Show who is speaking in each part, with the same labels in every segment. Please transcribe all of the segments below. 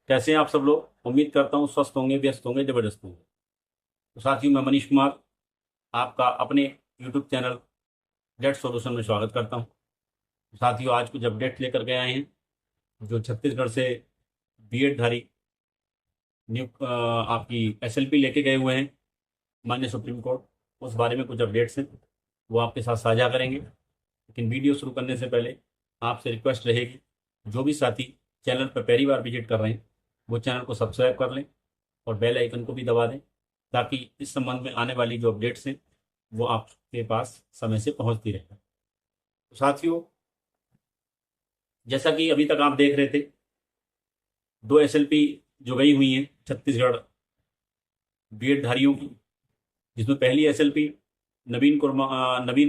Speaker 1: कैसे हैं आप सब लोग। उम्मीद करता हूँ स्वस्थ होंगे, व्यस्त होंगे, जबरदस्त होंगे। तो साथियों, मैं मनीष कुमार आपका अपने यूट्यूब चैनल जेट सॉल्यूशन में स्वागत करता हूँ। साथियों, आज कुछ अपडेट लेकर के आए हैं जो छत्तीसगढ़ से बीएड धारी आपकी एसएलपी लेके गए हुए हैं माननीय सुप्रीम कोर्ट। उस बारे में कुछ अपडेट्स हैं, वो आपके साथ साझा करेंगे। लेकिन वीडियो शुरू करने से पहले आपसे रिक्वेस्ट रहेगी, जो भी साथी चैनल पर पहली बार विजिट कर रहे हैं वो चैनल को सब्सक्राइब कर लें और बेल आइकन को भी दबा दें, ताकि इस संबंध में आने वाली जो अपडेट्स हैं वो आपके पास समय से पहुंचती रहे। तो साथियों, जैसा कि अभी तक आप देख रहे थे, दो एसएलपी जो गई हुई हैं छत्तीसगढ़ बीएड धारियों की, जिसमें पहली एसएलपी नवीन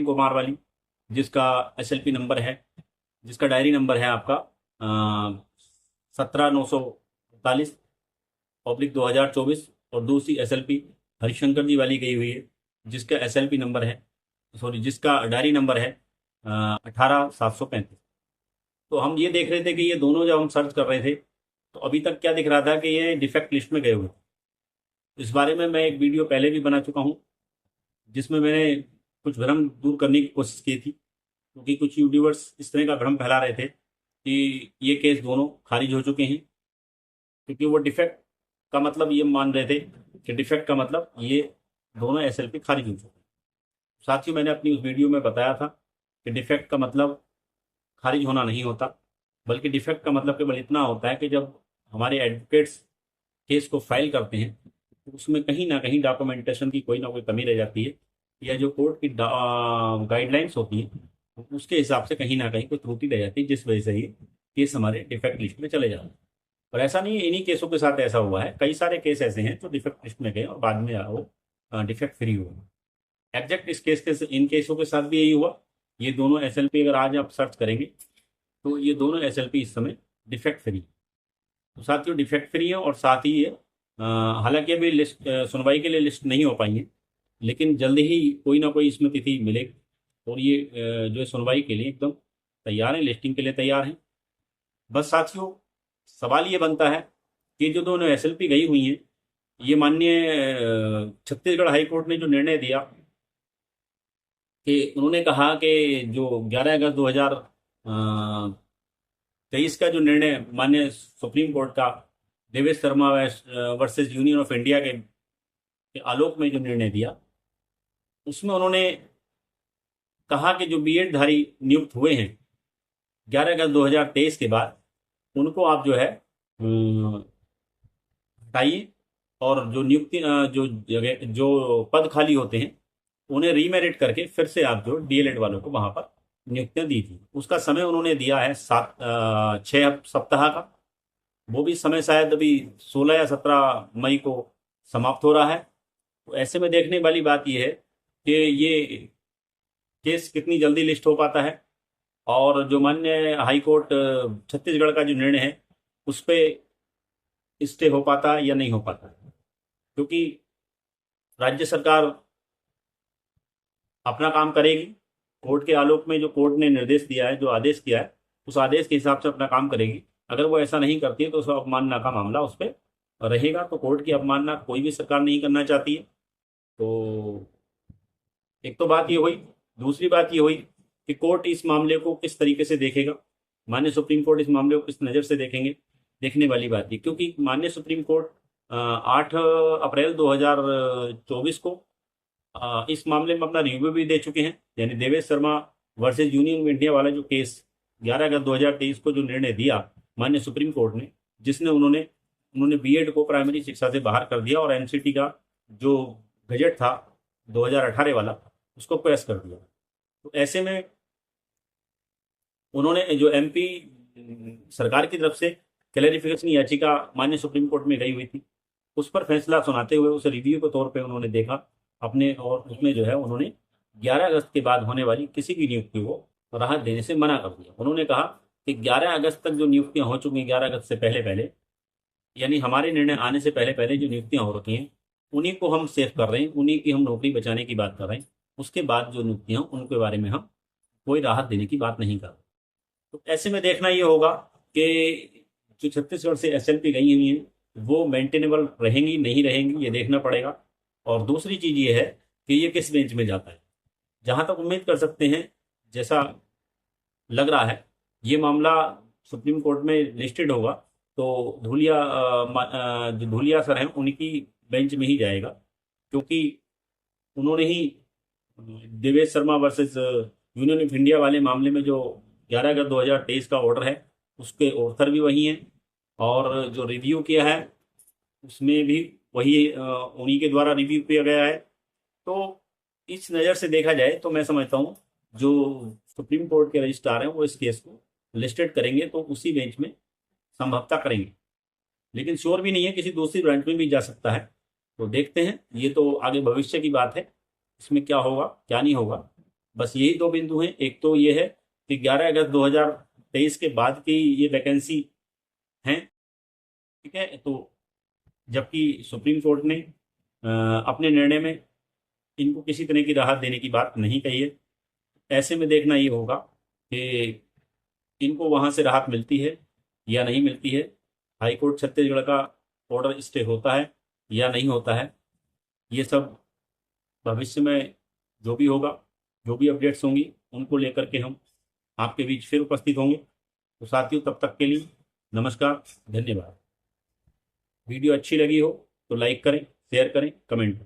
Speaker 1: कुमार वाली, जिसका एसएलपी नंबर है, जिसका डायरी नंबर है आपका 17/943/2024। और दूसरी एसएलपी हरिशंकर जी वाली गई हुई है, जिसका एसएलपी नंबर है, सॉरी, जिसका डायरी नंबर है 18/735। तो हम ये देख रहे थे कि ये दोनों जब हम सर्च कर रहे थे तो अभी तक क्या दिख रहा था कि ये डिफेक्ट लिस्ट में गए हुए थे। इस बारे में मैं एक वीडियो पहले भी बना चुका हूँ, जिसमें मैंने कुछ भ्रम दूर करने की कोशिश की थी, क्योंकि कुछ यूट्यूबर्स इस तरह का भ्रम फैला रहे थे कि ये केस दोनों खारिज हो चुके हैं, क्योंकि वो डिफेक्ट का मतलब ये मान रहे थे कि डिफेक्ट का मतलब ये दोनों एसएलपी खारिज हो चुके हैं। साथ ही मैंने अपनी उस वीडियो में बताया था कि डिफेक्ट का मतलब खारिज होना नहीं होता, बल्कि डिफेक्ट का मतलब केवल इतना होता है कि जब हमारे एडवोकेट्स केस को फाइल करते हैं तो उसमें कहीं ना कहीं डॉक्यूमेंटेशन की कोई ना कोई कमी रह जाती है, या जो कोर्ट की गाइडलाइंस होती हैं उसके हिसाब से कहीं ना कहीं कोई त्रुटि रह जाती है, जिस वजह से ये केस हमारे डिफेक्ट लिस्ट में चले जाते हैं। और ऐसा नहीं है, इन्हीं केसों के साथ ऐसा हुआ है। कई सारे केस ऐसे हैं जो डिफेक्ट लिस्ट में गए और बाद में वो डिफेक्ट फ्री हुए। एग्जैक्ट इस केस के इन केसों के साथ भी यही हुआ। ये दोनों एसएलपी अगर आज आप सर्च करेंगे तो ये दोनों एसएलपी इस समय डिफेक्ट फ्री। तो साथियों, डिफेक्ट फ्री है और साथ ही ये हालांकि अभी लिस्ट सुनवाई के लिए लिस्ट नहीं हो पाई है, लेकिन जल्दी ही कोई ना कोई इसमें तिथि मिलेगी और ये जो है सुनवाई के लिए एकदम तैयार है, लिस्टिंग के लिए तैयार है। बस साथियों, सवाल ये बनता है कि जो दोनों एसएलपी गई हुई हैं, ये माननीय छत्तीसगढ़ हाई कोर्ट ने जो निर्णय दिया कि उन्होंने कहा कि जो 11 अगस्त 2023 का जो निर्णय माननीय सुप्रीम कोर्ट का Devesh Sharma versus union of India के आलोक में जो निर्णय दिया, उसमें उन्होंने कहा कि जो बीएड धारी नियुक्त हुए हैं 11 अगस्त 2023 के बाद, उनको आप जो है हटाइए और जो नियुक्ति जो जगह जो पद खाली होते हैं उन्हें रीमेरिट करके फिर से आप जो डीएलएड वालों को वहां पर नियुक्तियां दी थी। उसका समय उन्होंने दिया है 6 सप्ताह का। वो भी समय शायद अभी 16 या 17 मई को समाप्त हो रहा है। तो ऐसे में देखने वाली बात यह है कि ये केस कितनी जल्दी लिस्ट हो पाता है और जो माननीय हाई कोर्ट छत्तीसगढ़ का जो निर्णय है उस पर स्टे हो पाता है या नहीं हो पाता, क्योंकि राज्य सरकार अपना काम करेगी। कोर्ट के आलोक में जो कोर्ट ने निर्देश दिया है, जो आदेश किया है, उस आदेश के हिसाब से अपना काम करेगी। अगर वो ऐसा नहीं करती है तो उस अवमानना का मामला उस पर रहेगा। तो कोर्ट की अवमानना कोई भी सरकार नहीं करना चाहती है। तो एक तो बात ये हुई। दूसरी बात ये हुई कि कोर्ट इस मामले को किस तरीके से देखेगा, माननीय सुप्रीम कोर्ट इस मामले को किस नज़र से देखेंगे, देखने वाली बात है। क्योंकि माननीय सुप्रीम कोर्ट 8 अप्रैल 2024 को इस मामले में अपना रिव्यू भी दे चुके हैं। यानी Devesh Sharma versus union of India वाला जो केस 11 अगस्त 2023 को जो निर्णय दिया माननीय सुप्रीम कोर्ट ने, जिसने उन्होंने बीएड को प्राइमरी शिक्षा से बाहर कर दिया और एनसीटी का जो गजट था 2018 वाला उसको पेश कर दिया। तो ऐसे में उन्होंने जो एमपी सरकार की तरफ से क्लैरिफिकेशन याचिका माननीय सुप्रीम कोर्ट में गई हुई थी, उस पर फैसला सुनाते हुए उसे रिव्यू के तौर पे उन्होंने देखा अपने, और उसमें जो है उन्होंने 11 अगस्त के बाद होने वाली किसी की नियुक्ति को राहत देने से मना कर दिया। उन्होंने कहा कि 11 अगस्त तक जो नियुक्तियां हो चुकी हैं, 11 अगस्त से पहले पहले, यानी हमारे निर्णय आने से पहले पहले जो नियुक्तियां हो रखी हैं उन्हीं को हम सेव कर रहे हैं, उन्हीं की हम नौकरी बचाने की बात कर रहे हैं। उसके बाद जो नियुक्तियां उनके बारे में हम कोई राहत देने की बात नहीं कर रहे। तो ऐसे में देखना ये होगा कि जो छत्तीसगढ़ से एसएलपी गई हुई हैं वो मेंटेनेबल रहेंगी नहीं रहेंगी ये देखना पड़ेगा। और दूसरी चीज़ ये है कि ये किस बेंच में जाता है। जहाँ तक उम्मीद कर सकते हैं, जैसा लग रहा है, ये मामला सुप्रीम कोर्ट में लिस्टेड होगा तो जो धूलिया सर हैं उनकी बेंच में ही जाएगा, क्योंकि उन्होंने ही Devesh Sharma versus union of India वाले मामले में जो 11 अगस्त 2023 का ऑर्डर है उसके ऑथर भी वही हैं, और जो रिव्यू किया है उसमें भी वही उन्हीं के द्वारा रिव्यू किया गया है। तो इस नज़र से देखा जाए तो मैं समझता हूँ जो सुप्रीम कोर्ट के रजिस्ट्रार हैं वो इस केस को लिस्टेड करेंगे तो उसी बेंच में संभवतः करेंगे, लेकिन श्योर भी नहीं है, किसी दूसरी ब्रांच में भी जा सकता है। तो देखते हैं, ये तो आगे भविष्य की बात है, इसमें क्या होगा क्या नहीं होगा। बस यही दो बिंदु हैं, एक तो ये है कि 11 अगस्त 2023 के बाद की ये वैकेंसी हैं, ठीक है। तो जबकि सुप्रीम कोर्ट ने अपने निर्णय में इनको किसी तरह की राहत देने की बात नहीं कही है, ऐसे में देखना ये होगा कि इनको वहाँ से राहत मिलती है या नहीं मिलती है, हाईकोर्ट छत्तीसगढ़ का ऑर्डर स्टे होता है या नहीं होता है। ये सब भविष्य में जो भी होगा, जो भी अपडेट्स होंगी उनको लेकर के हम आपके बीच फिर उपस्थित होंगे। तो साथियों, तब तक के लिए नमस्कार, धन्यवाद। वीडियो अच्छी लगी हो तो लाइक करें, शेयर करें, कमेंट करें।